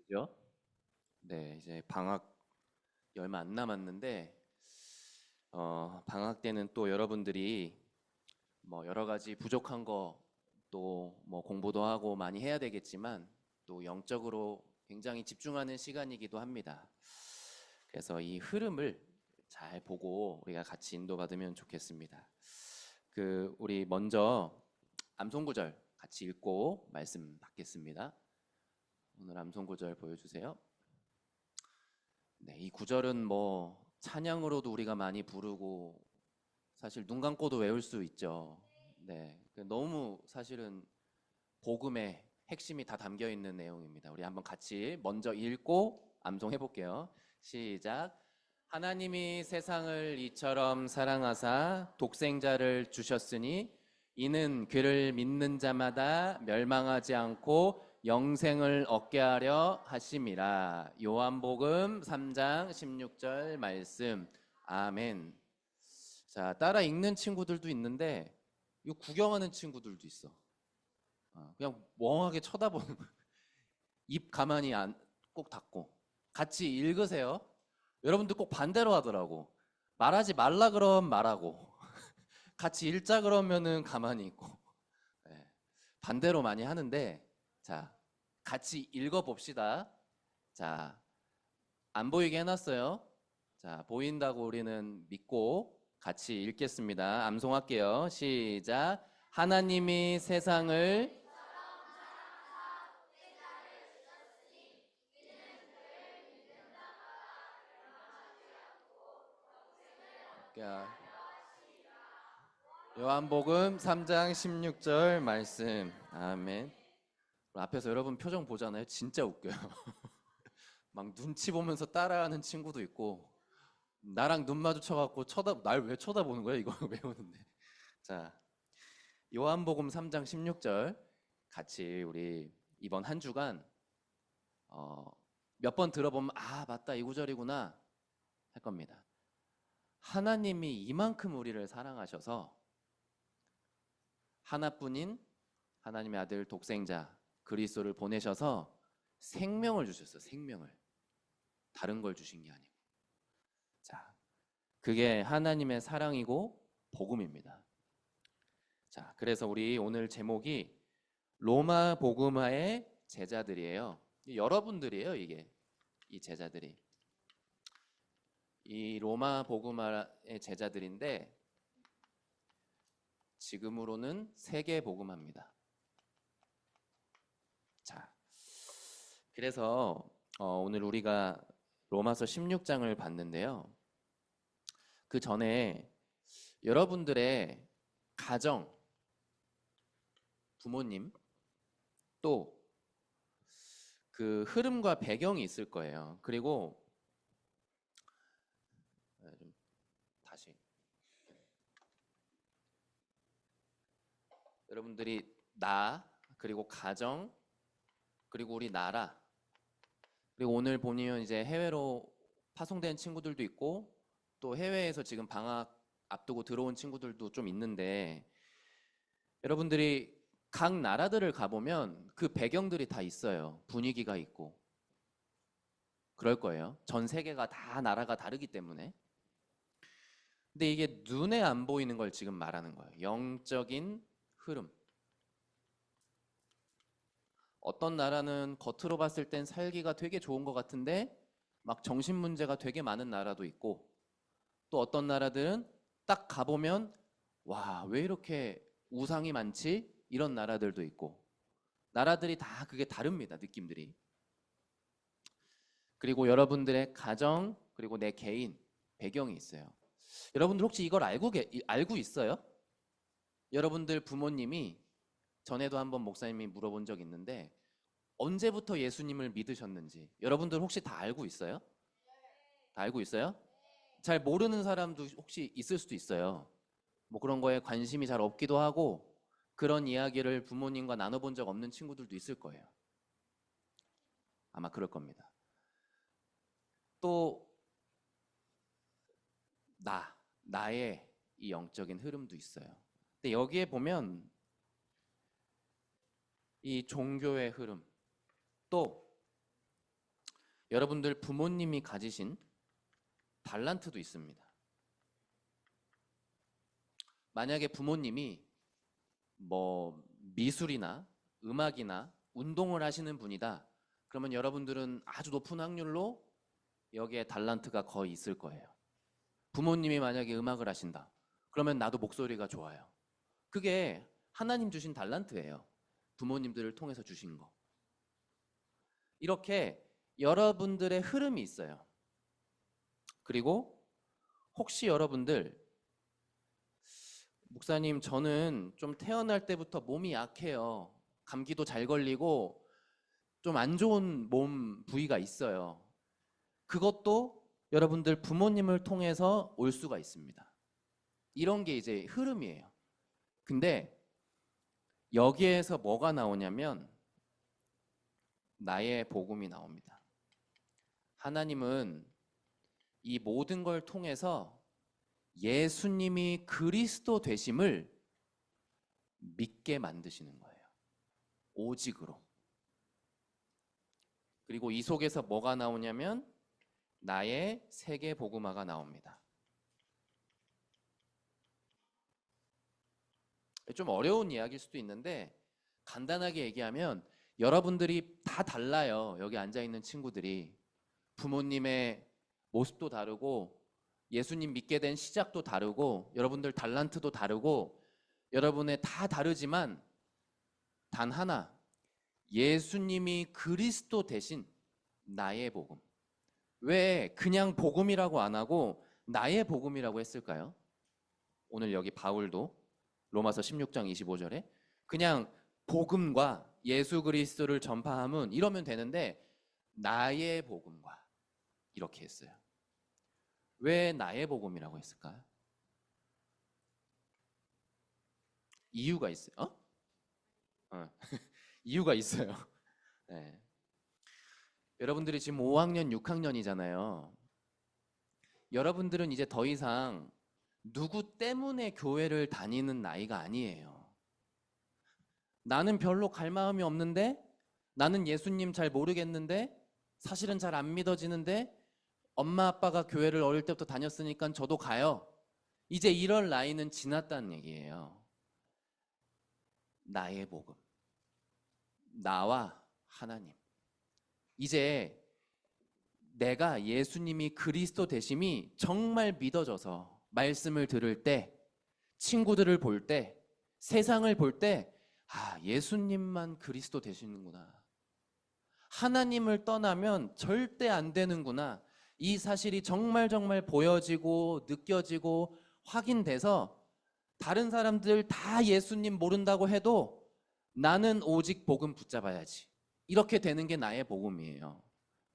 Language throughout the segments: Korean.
그죠? 네, 이제 방학 얼마 안 남았는데 방학 때는 또 여러분들이 뭐 여러 가지 부족한 거 또 뭐 공부도 하고 많이 해야 되겠지만 또 영적으로 굉장히 집중하는 시간이기도 합니다. 그래서 이 흐름을 잘 보고 우리가 같이 인도받으면 좋겠습니다. 우리 먼저 암송 구절 같이 읽고 말씀 받겠습니다. 오늘 암송 구절 보여주세요. 네, 이 구절은 뭐 찬양으로도 우리가 많이 부르고 사실 눈 감고도 외울 수 있죠. 네, 너무 사실은 복음의 핵심이 다 담겨 있는 내용입니다. 우리 한번 같이 먼저 읽고 암송해 볼게요. 시작. 하나님이 세상을 이처럼 사랑하사 독생자를 주셨으니 이는 그를 믿는 자마다 멸망하지 않고 영생을 얻게 하려 하심이라. 요한복음 3장 16절 말씀. 아멘. 자, 따라 읽는 친구들도 있는데 이거 구경하는 친구들도 있어. 그냥 멍하게 쳐다보는 거예요. 입 가만히 꼭 닫고 같이 읽으세요. 여러분들 꼭 반대로 하더라고. 말하지 말라 그러면 말하고 같이 읽자 그러면은 가만히 있고. 네, 반대로 많이 하는데 자, 같이 읽어봅시다. 자, 안 보이게 해놨어요. 자, 보인다고 우리는 믿고 같이 읽겠습니다. 암송할게요. 시작. 하나님이 세상을 요한복음 3장 16절 말씀. 아멘. 앞에서 여러분 표정 보잖아요. 진짜 웃겨요. 막 눈치 보면서 따라하는 친구도 있고 나랑 눈 마주쳐갖고 날 왜 쳐다보는 거야? 이거 외우는데. 자, 요한복음 3장 16절 같이 우리 이번 한 주간 몇 번 들어보면 아 맞다 이 구절이구나 할 겁니다. 하나님이 이만큼 우리를 사랑하셔서 하나뿐인 하나님의 아들 독생자 그리스도를 보내셔서 생명을 주셨어요. 생명을. 다른 걸 주신 게 아니고. 자, 그게 하나님의 사랑이고 복음입니다. 자, 그래서 우리 오늘 제목이 로마 복음화의 제자들이에요. 여러분들이에요, 이게. 이 제자들이. 이 로마 복음화의 제자들인데 지금으로는 세계 복음화입니다. 자, 그래서 오늘 우리가 로마서 16장을 봤는데요. 그 전에 여러분들의 가정, 부모님, 또 그 흐름과 배경이 있을 거예요. 그리고 좀 다시 여러분들이 그리고 가정 그리고 우리 나라 그리고 오늘 보면 이제 해외로 파송된 친구들도 있고 또 해외에서 지금 방학 앞두고 들어온 친구들도 좀 있는데 여러분들이 각 나라들을 가보면 그 배경들이 다 있어요. 분위기가 있고 그럴 거예요. 전 세계가 다 나라가 다르기 때문에. 근데 이게 눈에 안 보이는 걸 지금 말하는 거예요. 영적인 흐름. 어떤 나라는 겉으로 봤을 땐 살기가 되게 좋은 것 같은데 막 정신 문제가 되게 많은 나라도 있고 또 어떤 나라들은 딱 가보면 와, 왜 이렇게 우상이 많지? 이런 나라들도 있고 나라들이 다 그게 다릅니다. 느낌들이. 그리고 여러분들의 가정 그리고 내 개인 배경이 있어요. 여러분들 혹시 이걸 알고 있어요? 여러분들 부모님이 전에도 한번 목사님이 물어본 적 있는데 언제부터 예수님을 믿으셨는지 여러분들 혹시 다 알고 있어요? 다 알고 있어요? 잘 모르는 사람도 혹시 있을 수도 있어요. 뭐 그런 거에 관심이 잘 없기도 하고 그런 이야기를 부모님과 나눠본 적 없는 친구들도 있을 거예요. 아마 그럴 겁니다. 또 나의 이 영적인 흐름도 있어요. 근데 여기에 보면 이 종교의 흐름 또 여러분들 부모님이 가지신 달란트도 있습니다. 만약에 부모님이 뭐 미술이나 음악이나 운동을 하시는 분이다. 그러면 여러분들은 아주 높은 확률로 여기에 달란트가 거의 있을 거예요. 부모님이 만약에 음악을 하신다. 그러면 나도 목소리가 좋아요. 그게 하나님 주신 달란트예요. 부모님들을 통해서 주신 거. 이렇게 여러분들의 흐름이 있어요. 그리고 혹시 여러분들 목사님 저는 좀 태어날 때부터 몸이 약해요. 감기도 잘 걸리고 좀 안 좋은 몸 부위가 있어요. 그것도 여러분들 부모님을 통해서 올 수가 있습니다. 이런 게 이제 흐름이에요. 근데 여기에서 뭐가 나오냐면 나의 복음이 나옵니다. 하나님은 이 모든 걸 통해서 예수님이 그리스도 되심을 믿게 만드시는 거예요. 오직으로. 그리고 이 속에서 뭐가 나오냐면 나의 세계 복음화가 나옵니다. 좀 어려운 이야기일 수도 있는데 간단하게 얘기하면 여러분들이 다 달라요. 여기 앉아있는 친구들이. 부모님의 모습도 다르고 예수님 믿게 된 시작도 다르고 여러분들 달란트도 다르고 여러분의 다 다르지만 단 하나, 예수님이 그리스도 대신 나의 복음. 왜 그냥 복음이라고 안 하고 나의 복음이라고 했을까요? 오늘 여기 바울도 로마서 16장 25절에 그냥 복음과 예수 그리스도를 전파함은 이러면 되는데 나의 복음과 이렇게 했어요. 왜 나의 복음이라고 했을까요? 이유가 있어요. 이유가 있어요. 네. 여러분들이 지금 5학년, 6학년이잖아요. 여러분들은 이제 더 이상 누구 때문에 교회를 다니는 나이가 아니에요. 나는 별로 갈 마음이 없는데, 나는 예수님 잘 모르겠는데, 사실은 잘 안 믿어지는데, 엄마 아빠가 교회를 어릴 때부터 다녔으니까 저도 가요. 이제 이럴 나이는 지났다는 얘기예요. 나의 복음. 나와 하나님. 이제 내가 예수님이 그리스도 되심이 정말 믿어져서 말씀을 들을 때, 친구들을 볼 때, 세상을 볼 때, 아, 예수님만 그리스도 되시는구나. 하나님을 떠나면 절대 안 되는구나. 이 사실이 정말 보여지고 느껴지고 확인돼서 다른 사람들 다 예수님 모른다고 해도 나는 오직 복음 붙잡아야지. 이렇게 되는 게 나의 복음이에요.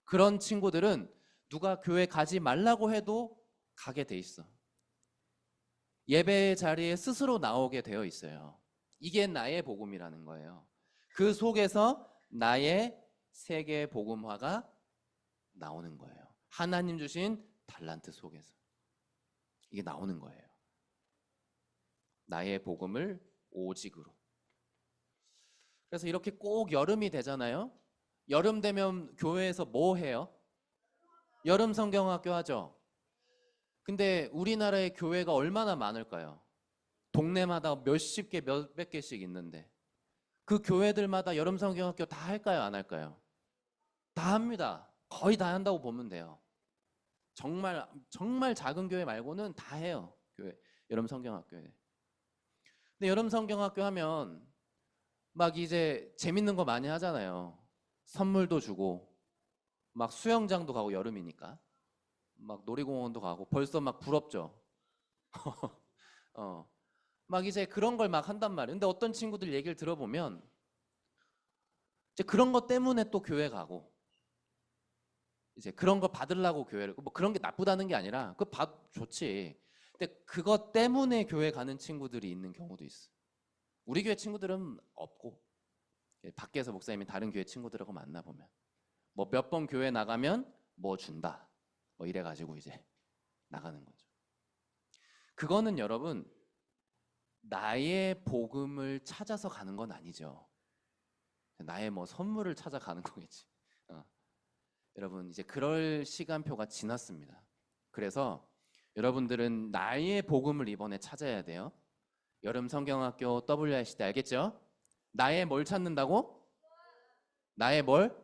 그런 친구들은 누가 교회 가지 말라고 해도 가게 돼 있어. 예배 자리에 스스로 나오게 되어 있어요. 이게 나의 복음이라는 거예요. 그 속에서 나의 세계 복음화가 나오는 거예요. 하나님 주신 달란트 속에서 이게 나오는 거예요. 나의 복음을 오직으로. 그래서 이렇게 꼭 여름이 되잖아요. 여름 되면 교회에서 뭐 해요? 여름 성경학교 하죠. 근데 우리나라의 교회가 얼마나 많을까요? 동네마다 몇십 개, 몇백 개씩 있는데 그 교회들마다 여름 성경학교 다 할까요? 안 할까요? 다 합니다. 거의 다 한다고 보면 돼요. 정말 작은 교회 말고는 다 해요. 교회 여름 성경학교에. 근데 여름 성경학교 하면 막 이제 재밌는 거 많이 하잖아요. 선물도 주고 막 수영장도 가고 여름이니까 막 놀이공원도 가고 벌써 막 부럽죠. 막 이제 그런 걸 막 한단 말이에요. 근데 어떤 친구들 얘기를 들어보면 이제 그런 것 때문에 또 교회 가고 이제 그런 거 받으려고 교회를 뭐 그런 게 나쁘다는 게 아니라 그거 좋지. 근데 그것 때문에 교회 가는 친구들이 있는 경우도 있어. 우리 교회 친구들은 없고 밖에서 목사님이 다른 교회 친구들하고 만나보면 뭐 몇 번 교회 나가면 뭐 준다 뭐 이래가지고 이제 나가는 거죠. 그거는 여러분 나의 복음을 찾아서 가는 건 아니죠. 나의 뭐 선물을 찾아가는 거겠지. 여러분 이제 그럴 시간표가 지났습니다. 그래서 여러분들은 나의 복음을 이번에 찾아야 돼요. 여름 성경학교 WRC 때 알겠죠? 나의 뭘 찾는다고? 나의 뭘?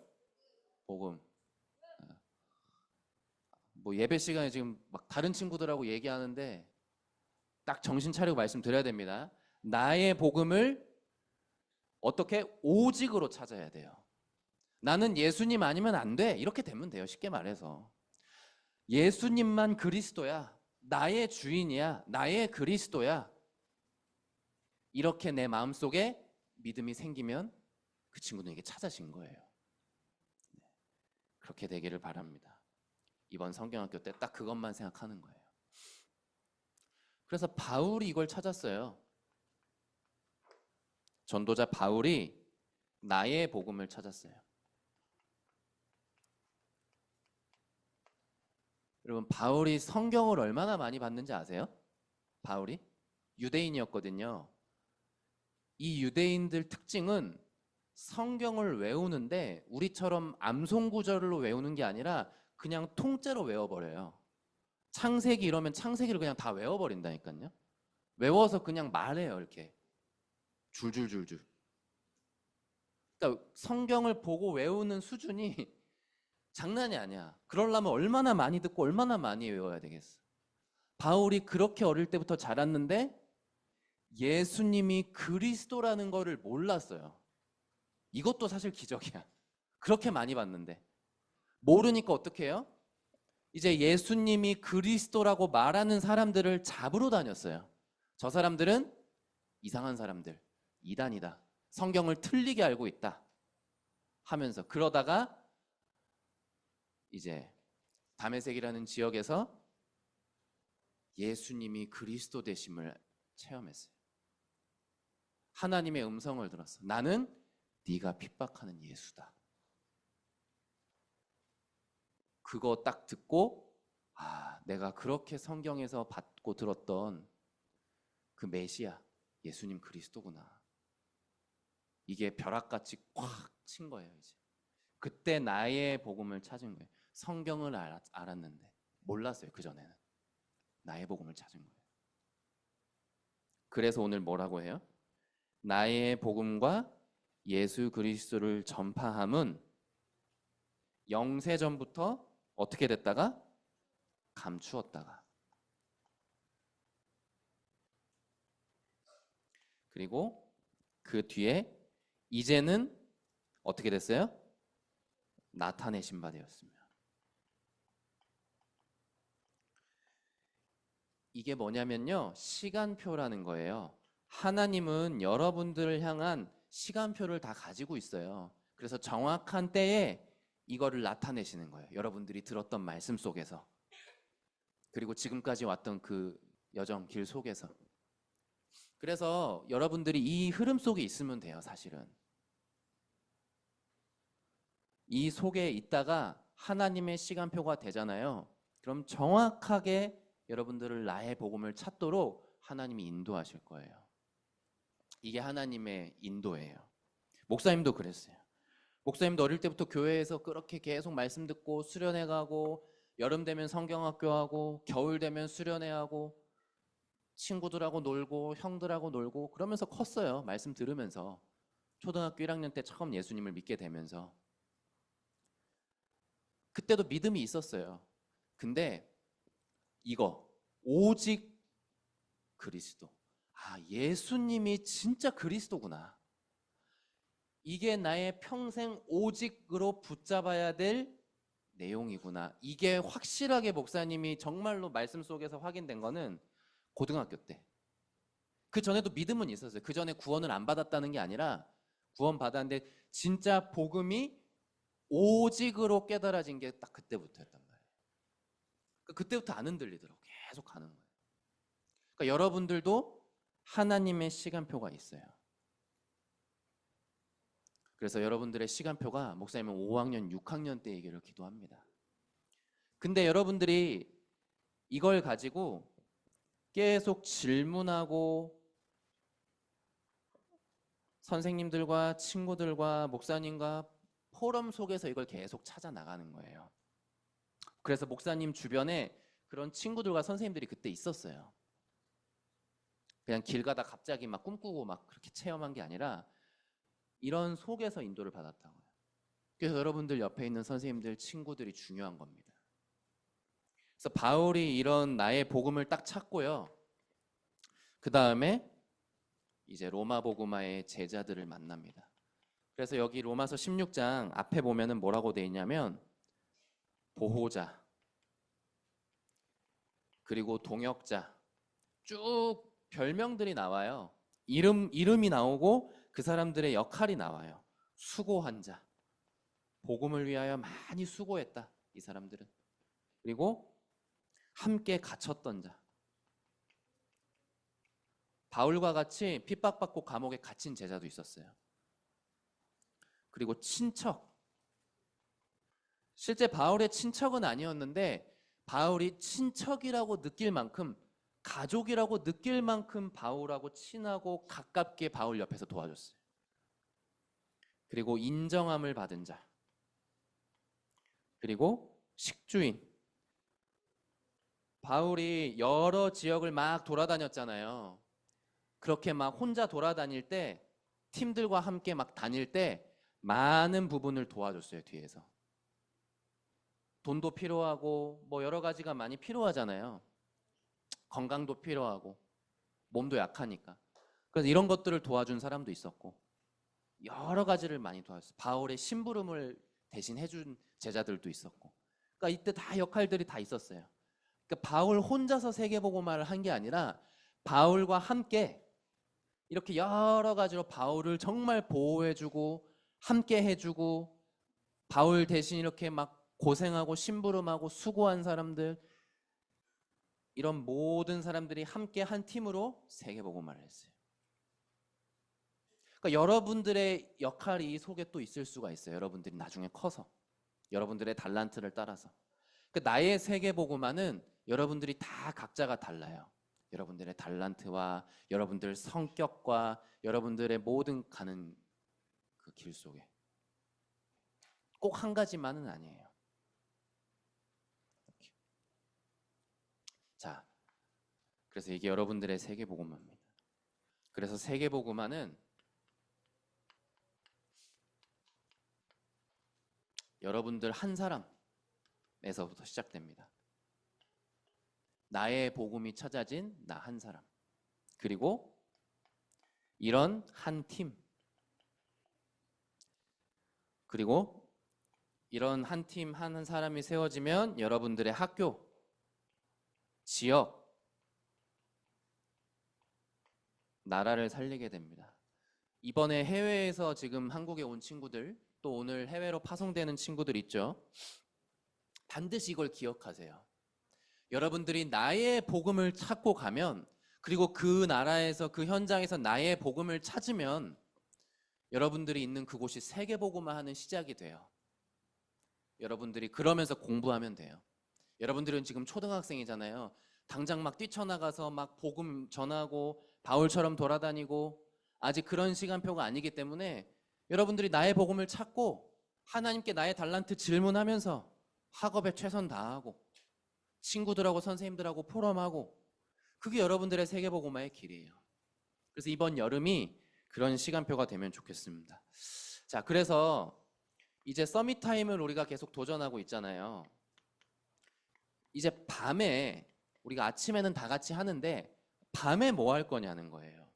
복음. 뭐 예배 시간에 지금 막 다른 친구들하고 얘기하는데 딱 정신 차리고 말씀드려야 됩니다. 나의 복음을 어떻게? 오직으로 찾아야 돼요. 나는 예수님 아니면 안 돼. 이렇게 되면 돼요. 쉽게 말해서. 예수님만 그리스도야. 나의 주인이야. 나의 그리스도야. 이렇게 내 마음속에 믿음이 생기면 그 친구는 이게 찾아진 거예요. 그렇게 되기를 바랍니다. 이번 성경학교 때 딱 그것만 생각하는 거예요. 그래서 바울이 이걸 찾았어요. 전도자 바울이 나의 복음을 찾았어요. 여러분 바울이 성경을 얼마나 많이 봤는지 아세요? 바울이 유대인이었거든요. 이 유대인들 특징은 성경을 외우는데 우리처럼 암송 구절로 외우는 게 아니라 그냥 통째로 외워버려요. 창세기 이러면 창세기를 그냥 다 외워버린다니까요. 외워서 그냥 말해요. 이렇게 줄줄줄줄. 그러니까 성경을 보고 외우는 수준이 장난이 아니야. 그러려면 얼마나 많이 듣고 얼마나 많이 외워야 되겠어. 바울이 그렇게 어릴 때부터 자랐는데 예수님이 그리스도라는 거를 몰랐어요. 이것도 사실 기적이야. 그렇게 많이 봤는데 모르니까 어떻게 해요? 이제 예수님이 그리스도라고 말하는 사람들을 잡으러 다녔어요. 저 사람들은 이상한 사람들, 이단이다. 성경을 틀리게 알고 있다 하면서 그러다가 이제 다메섹이라는 지역에서 예수님이 그리스도 되심을 체험했어요. 하나님의 음성을 들었어. 나는 네가 핍박하는 예수다. 그거 딱 듣고 내가 그렇게 성경에서 받고 들었던 그 메시아 예수님 그리스도구나. 이게 벼락같이 꽉 친 거예요. 이제 그때 나의 복음을 찾은 거예요. 성경을 알았는데 몰랐어요. 그전에는 나의 복음을 찾은 거예요. 그래서 오늘 뭐라고 해요? 나의 복음과 예수 그리스도를 전파함은 영세전부터 어떻게 됐다가 감추었다가 그리고 그 뒤에 이제는 어떻게 됐어요? 나타내신 바 되었습니다. 이게 뭐냐면요. 시간표라는 거예요. 하나님은 여러분들을 향한 시간표를 다 가지고 있어요. 그래서 정확한 때에 이거를 나타내시는 거예요. 여러분들이 들었던 말씀 속에서. 그리고 지금까지 왔던 그 여정, 길 속에서. 그래서 여러분들이 이 흐름 속에 있으면 돼요, 사실은. 이 속에 있다가 하나님의 시간표가 되잖아요. 그럼 정확하게 여러분들을 나의 복음을 찾도록 하나님이 인도하실 거예요. 이게 하나님의 인도예요. 목사님도 그랬어요. 목사님도 어릴 때부터 교회에서 그렇게 계속 말씀 듣고 수련회 가고 여름 되면 성경학교 하고 겨울 되면 수련회 하고 친구들하고 놀고 형들하고 놀고 그러면서 컸어요. 말씀 들으면서. 초등학교 1학년 때 처음 예수님을 믿게 되면서. 그때도 믿음이 있었어요. 근데 이거 오직 그리스도. 예수님이 진짜 그리스도구나. 이게 나의 평생 오직으로 붙잡아야 될 내용이구나. 이게 확실하게 목사님이 정말로 말씀 속에서 확인된 거는 고등학교 때. 그 전에도 믿음은 있었어요. 그 전에 구원을 안 받았다는 게 아니라 구원 받았는데 진짜 복음이 오직으로 깨달아진 게 딱 그때부터였단 말이에요. 그때부터 안 흔들리더라고. 계속 가는 거예요. 그러니까 여러분들도 하나님의 시간표가 있어요. 그래서 여러분들의 시간표가 목사님은 5학년, 6학년 때 얘기를 기도합니다. 근데 여러분들이 이걸 가지고 계속 질문하고 선생님들과 친구들과 목사님과 포럼 속에서 이걸 계속 찾아 나가는 거예요. 그래서 목사님 주변에 그런 친구들과 선생님들이 그때 있었어요. 그냥 길 가다 갑자기 막 꿈꾸고 막 그렇게 체험한 게 아니라 이런 속에서 인도를 받았다고요. 그래서 여러분들 옆에 있는 선생님들, 친구들이 중요한 겁니다. 그래서 바울이 이런 나의 복음을 딱 찾고요. 그 다음에 이제 로마 복음화의 제자들을 만납니다. 그래서 여기 로마서 16장 앞에 보면은 뭐라고 돼 있냐면 보호자, 그리고 동역자, 쭉 별명들이 나와요. 이름이 나오고 그 사람들의 역할이 나와요. 수고한 자, 복음을 위하여 많이 수고했다, 이 사람들은. 그리고 함께 갇혔던 자, 바울과 같이 핍박받고 감옥에 갇힌 제자도 있었어요. 그리고 친척, 실제 바울의 친척은 아니었는데 바울이 친척이라고 느낄 만큼, 가족이라고 느낄 만큼 바울하고 친하고 가깝게 바울 옆에서 도와줬어요. 그리고 인정함을 받은 자, 그리고 식주인. 바울이 여러 지역을 막 돌아다녔잖아요. 그렇게 막 혼자 돌아다닐 때, 팀들과 함께 막 다닐 때 많은 부분을 도와줬어요, 뒤에서. 돈도 필요하고 뭐 여러 가지가 많이 필요하잖아요. 건강도 필요하고 몸도 약하니까. 그래서 이런 것들을 도와준 사람도 있었고 여러 가지를 많이 도와줬어요. 바울의 심부름을 대신 해준 제자들도 있었고. 그러니까 이때 다 역할들이 다 있었어요. 그러니까 바울 혼자서 세계복음화를 한 게 아니라 바울과 함께 이렇게 여러 가지로 바울을 정말 보호해주고 함께 해주고 바울 대신 이렇게 막 고생하고 심부름하고 수고한 사람들, 이런 모든 사람들이 함께 한 팀으로 세계복음화를 했어요. 그러니까 여러분들의 역할이 이 속에 또 있을 수가 있어요. 여러분들이 나중에 커서 여러분들의 달란트를 따라서. 그러니까 나의 세계복음화는 여러분들이 다 각자가 달라요. 여러분들의 달란트와 여러분들 성격과 여러분들의 모든 가는 그 길 속에 꼭 한 가지만은 아니에요. 자, 그래서 이게 여러분들의 세계복음화입니다. 그래서 세계복음화는 여러분들 한 사람에서부터 시작됩니다. 나의 복음이 찾아진 나 한 사람, 그리고 이런 한 팀, 그리고 이런 한 팀, 한 사람이 세워지면 여러분들의 학교, 지역, 나라를 살리게 됩니다. 이번에 해외에서 지금 한국에 온 친구들, 또 오늘 해외로 파송되는 친구들 있죠. 반드시 이걸 기억하세요. 여러분들이 나의 복음을 찾고 가면, 그리고 그 나라에서 그 현장에서 나의 복음을 찾으면 여러분들이 있는 그곳이 세계복음화하는 시작이 돼요. 여러분들이 그러면서 공부하면 돼요. 여러분들은 지금 초등학생이잖아요. 당장 막 뛰쳐나가서 막 복음 전하고 바울처럼 돌아다니고 아직 그런 시간표가 아니기 때문에 여러분들이 나의 복음을 찾고 하나님께 나의 달란트 질문하면서 학업에 최선 다하고 친구들하고 선생님들하고 포럼하고, 그게 여러분들의 세계복음화의 길이에요. 그래서 이번 여름이 그런 시간표가 되면 좋겠습니다. 자, 그래서 이제 서밋 타임을 우리가 계속 도전하고 있잖아요. 이제 밤에, 우리가 아침에는 다 같이 하는데 밤에 뭐 할 거냐는 거예요.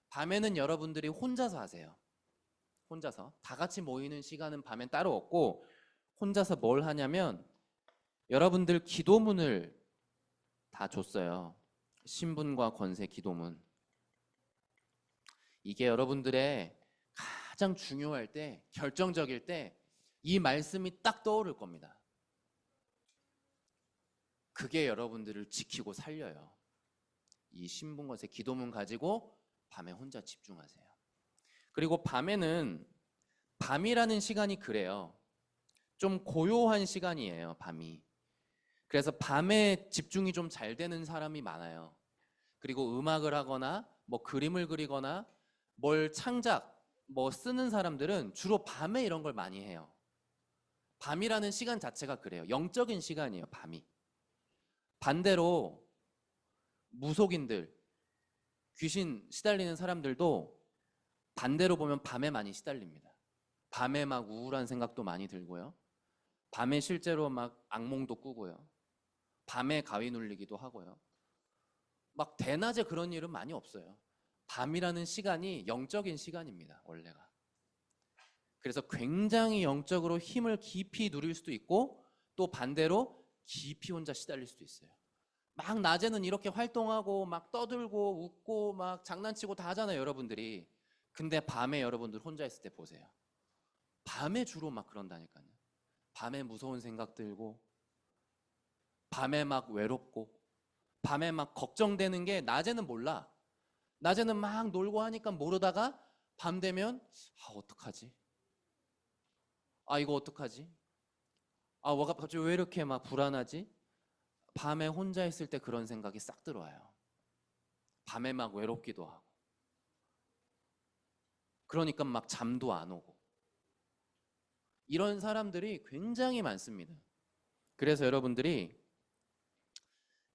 밤에는 여러분들이 혼자서 하세요. 혼자서. 다 같이 모이는 시간은 밤엔 따로 없고 혼자서 뭘 하냐면 여러분들 기도문을 다 줬어요. 신분과 권세 기도문. 이게 여러분들의 가장 중요할 때, 결정적일 때 이 말씀이 딱 떠오를 겁니다. 그게 여러분들을 지키고 살려요. 이 신분, 권세 기도문 가지고 밤에 혼자 집중하세요. 그리고 밤에는, 밤이라는 시간이 그래요. 좀 고요한 시간이에요, 밤이. 그래서 밤에 집중이 좀 잘 되는 사람이 많아요. 그리고 음악을 하거나 뭐 그림을 그리거나 뭘 창작, 뭐 쓰는 사람들은 주로 밤에 이런 걸 많이 해요. 밤이라는 시간 자체가 그래요. 영적인 시간이에요, 밤이. 반대로 무속인들, 귀신 시달리는 사람들도 반대로 보면 밤에 많이 시달립니다. 밤에 막 우울한 생각도 많이 들고요. 밤에 실제로 막 악몽도 꾸고요. 밤에 가위 눌리기도 하고요. 막 대낮에 그런 일은 많이 없어요. 밤이라는 시간이 영적인 시간입니다, 원래가. 그래서 굉장히 영적으로 힘을 깊이 누릴 수도 있고 또 반대로 깊이 혼자 시달릴 수도 있어요. 막 낮에는 이렇게 활동하고 막 떠들고 웃고 막 장난치고 다 하잖아요, 여러분들이. 근데 밤에 여러분들 혼자 있을 때 보세요. 밤에 주로 막 그런다니까요. 밤에 무서운 생각 들고 밤에 막 외롭고 밤에 막 걱정되는 게 낮에는 몰라. 낮에는 막 놀고 하니까 모르다가 밤 되면 어떡하지? 이거 어떡하지? 뭐가 갑자기 왜 이렇게 막 불안하지? 밤에 혼자 있을 때 그런 생각이 싹 들어와요. 밤에 막 외롭기도 하고. 그러니까 막 잠도 안 오고. 이런 사람들이 굉장히 많습니다. 그래서 여러분들이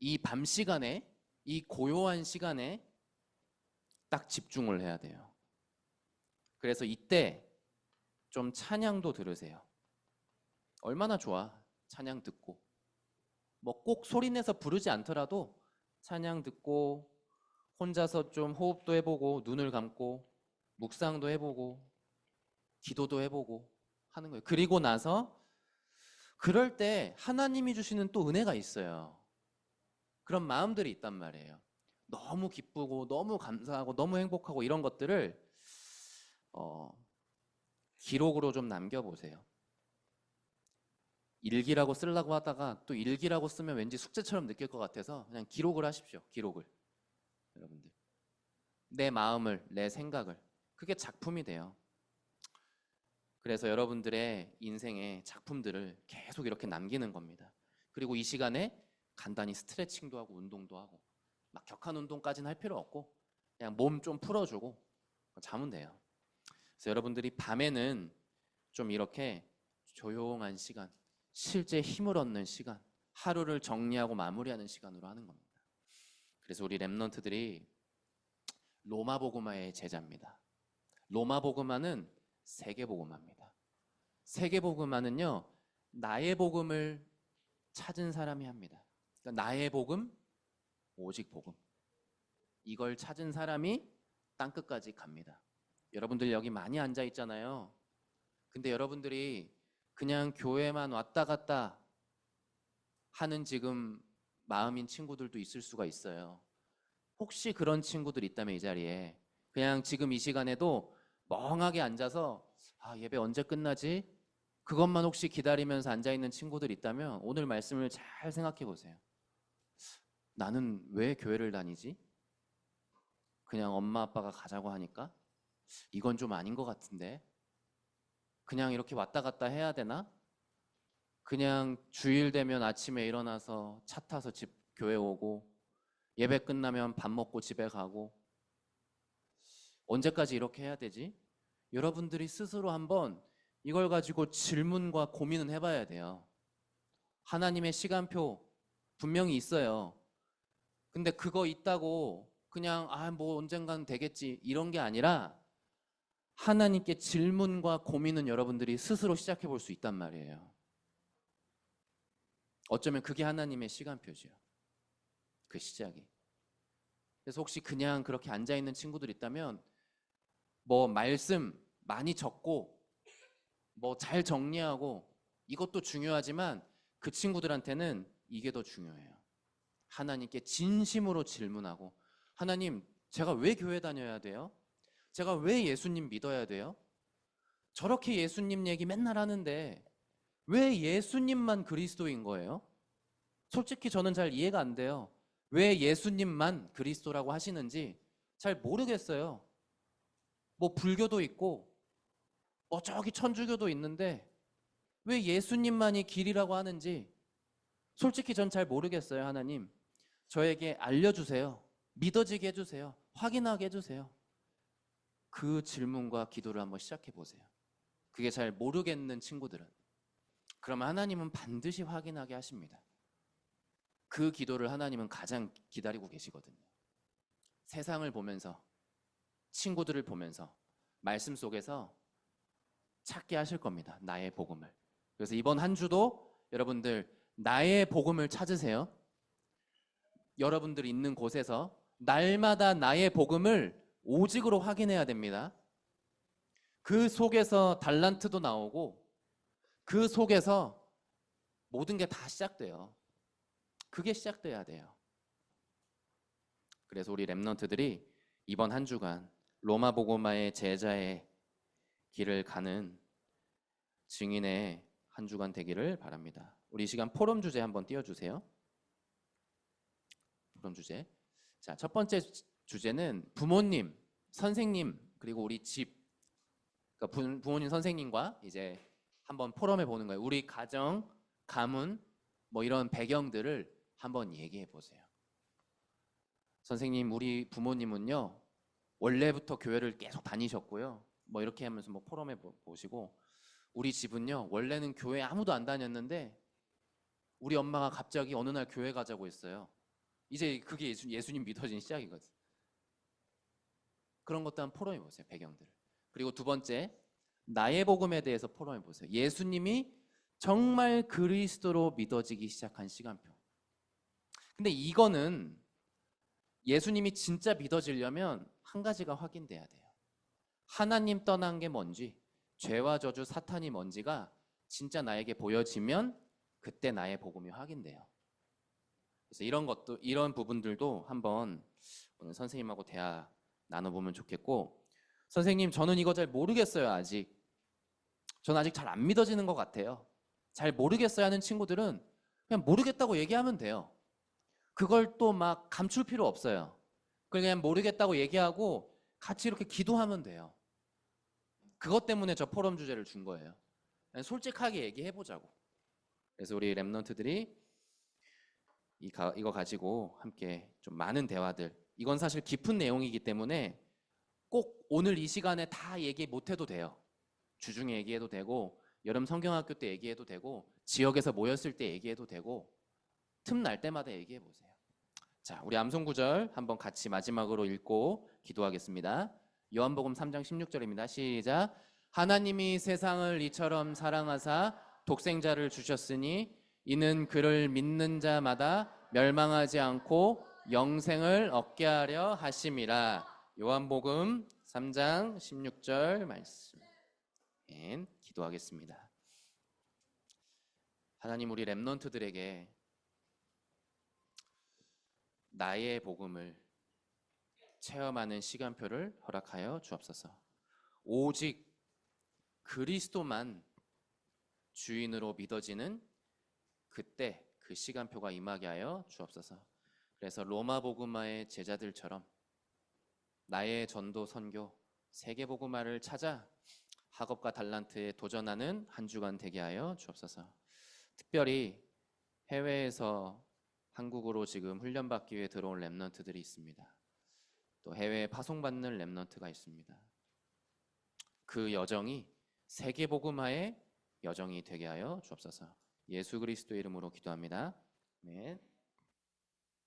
이 밤 시간에, 이 고요한 시간에 딱 집중을 해야 돼요. 그래서 이때 좀 찬양도 들으세요. 얼마나 좋아, 찬양 듣고. 뭐 꼭 소리내서 부르지 않더라도 찬양 듣고 혼자서 좀 호흡도 해보고 눈을 감고 묵상도 해보고 기도도 해보고 하는 거예요. 그리고 나서 그럴 때 하나님이 주시는 또 은혜가 있어요. 그런 마음들이 있단 말이에요. 너무 기쁘고 너무 감사하고 너무 행복하고 이런 것들을 기록으로 좀 남겨보세요. 일기라고 쓰려고 하다가 또 일기라고 쓰면 왠지 숙제처럼 느낄 것 같아서 그냥 기록을 하십시오. 기록을. 여러분들. 내 마음을, 내 생각을. 그게 작품이 돼요. 그래서 여러분들의 인생의 작품들을 계속 이렇게 남기는 겁니다. 그리고 이 시간에 간단히 스트레칭도 하고 운동도 하고 막 격한 운동까지는 할 필요 없고 그냥 몸 좀 풀어주고 자면 돼요. 그래서 여러분들이 밤에는 좀 이렇게 조용한 시간, 실제 힘을 얻는 시간, 하루를 정리하고 마무리하는 시간으로 하는 겁니다. 그래서 우리 랩런트들이 로마복음화의 제자입니다. 로마복음화는 세계복음화입니다. 세계복음화는요, 나의 복음을 찾은 사람이 합니다. 그러니까 나의 복음, 오직 복음. 이걸 찾은 사람이 땅끝까지 갑니다. 여러분들 여기 많이 앉아 있잖아요. 근데 여러분들이 그냥 교회만 왔다 갔다 하는 지금 마음인 친구들도 있을 수가 있어요. 혹시 그런 친구들 있다면 이 자리에 그냥 지금 이 시간에도 멍하게 앉아서 예배 언제 끝나지? 그것만 혹시 기다리면서 앉아있는 친구들 있다면 오늘 말씀을 잘 생각해 보세요. 나는 왜 교회를 다니지? 그냥 엄마 아빠가 가자고 하니까? 이건 좀 아닌 것 같은데? 그냥 이렇게 왔다 갔다 해야 되나? 그냥 주일 되면 아침에 일어나서 차 타서 교회 오고 예배 끝나면 밥 먹고 집에 가고 언제까지 이렇게 해야 되지? 여러분들이 스스로 한번 이걸 가지고 질문과 고민은 해봐야 돼요. 하나님의 시간표 분명히 있어요. 근데 그거 있다고 그냥 뭐 언젠가는 되겠지 이런 게 아니라 하나님께 질문과 고민은 여러분들이 스스로 시작해 볼 수 있단 말이에요. 어쩌면 그게 하나님의 시간표죠. 그 시작이. 그래서 혹시 그냥 그렇게 앉아있는 친구들 있다면 뭐 말씀 많이 적고 뭐 잘 정리하고 이것도 중요하지만 그 친구들한테는 이게 더 중요해요. 하나님께 진심으로 질문하고 하나님, 제가 왜 교회 다녀야 돼요? 제가 왜 예수님 믿어야 돼요? 저렇게 예수님 얘기 맨날 하는데 왜 예수님만 그리스도인 거예요? 솔직히 저는 잘 이해가 안 돼요. 왜 예수님만 그리스도라고 하시는지 잘 모르겠어요. 뭐 불교도 있고 뭐 저기 천주교도 있는데 왜 예수님만이 길이라고 하는지 솔직히 전 잘 모르겠어요. 하나님, 저에게 알려주세요. 믿어지게 해주세요. 확인하게 해주세요. 그 질문과 기도를 한번 시작해 보세요. 그게 잘 모르겠는 친구들은. 그러면 하나님은 반드시 확인하게 하십니다. 그 기도를 하나님은 가장 기다리고 계시거든요. 세상을 보면서, 친구들을 보면서, 말씀 속에서 찾게 하실 겁니다. 나의 복음을. 그래서 이번 한 주도 여러분들 나의 복음을 찾으세요. 여러분들이 있는 곳에서 날마다 나의 복음을 오직으로 확인해야 됩니다. 그 속에서 달란트도 나오고 그 속에서 모든 게 다 시작돼요. 그게 시작돼야 돼요. 그래서 우리 렘넌트들이 이번 한 주간 로마 복음화의 제자의 길을 가는 증인의 한 주간 되기를 바랍니다. 우리 이 시간 포럼 주제 한번 띄워주세요. 포럼 주제. 자, 첫 번째 주제는 부모님, 선생님, 그리고 우리 집, 그러니까 부모님, 선생님과 이제 한번 포럼해 보는 거예요. 우리 가정, 가문, 뭐 이런 배경들을 한번 얘기해 보세요. 선생님, 우리 부모님은요, 원래부터 교회를 계속 다니셨고요. 뭐 이렇게 하면서 뭐 포럼해 보시고, 우리 집은요, 원래는 교회 아무도 안 다녔는데 우리 엄마가 갑자기 어느 날 교회 가자고 했어요. 이제 그게 예수님 믿어진 시작이거든. 그런 것도 한번 포럼해 보세요, 배경들. 그리고 두 번째, 나의 복음에 대해서 포럼해 보세요. 예수님이 정말 그리스도로 믿어지기 시작한 시간표. 근데 이거는 예수님이 진짜 믿어지려면 한 가지가 확인돼야 돼요. 하나님 떠난 게 뭔지, 죄와 저주, 사탄이 뭔지가 진짜 나에게 보여지면 그때 나의 복음이 확인돼요. 그래서 이런 부분들도 한번 오늘 선생님하고 대화 나눠보면 좋겠고, 선생님, 저는 이거 잘 모르겠어요. 저는 아직 잘 안 믿어지는 것 같아요. 잘 모르겠어요 하는 친구들은 그냥 모르겠다고 얘기하면 돼요. 그걸 또 막 감출 필요 없어요. 그냥 모르겠다고 얘기하고 같이 이렇게 기도하면 돼요. 그것 때문에 저 포럼 주제를 준 거예요. 그냥 솔직하게 얘기해보자고. 그래서 우리 렘넌트들이 이거 가지고 함께 좀 많은 대화들, 이건 사실 깊은 내용이기 때문에 꼭 오늘 이 시간에 다 얘기 못해도 돼요. 주중에 얘기해도 되고, 여름 성경학교 때 얘기해도 되고, 지역에서 모였을 때 얘기해도 되고, 틈날 때마다 얘기해보세요. 자, 우리 암송 구절 한번 같이 마지막으로 읽고 기도하겠습니다. 요한복음 3장 16절입니다. 시작. 하나님이 세상을 이처럼 사랑하사 독생자를 주셨으니 이는 그를 믿는 자마다 멸망하지 않고 영생을 얻게 하려 하심이라. 요한복음 3장 16절 말씀. 기도하겠습니다. 하나님, 우리 렘넌트들에게 나의 복음을 체험하는 시간표를 허락하여 주옵소서. 오직 그리스도만 주인으로 믿어지는 그때 그 시간표가 임하게 하여 주옵소서. 그래서 로마 복음화의 제자들처럼 나의 전도 선교 세계 복음화를 찾아 학업과 달란트에 도전하는 한 주간 되게 하여 주옵소서. 특별히 해외에서 한국으로 지금 훈련받기 위해 들어온 렘넌트들이 있습니다. 또 해외에 파송받는 렘넌트가 있습니다. 그 여정이 세계 복음화의 여정이 되게 하여 주옵소서. 예수 그리스도의 이름으로 기도합니다. 네.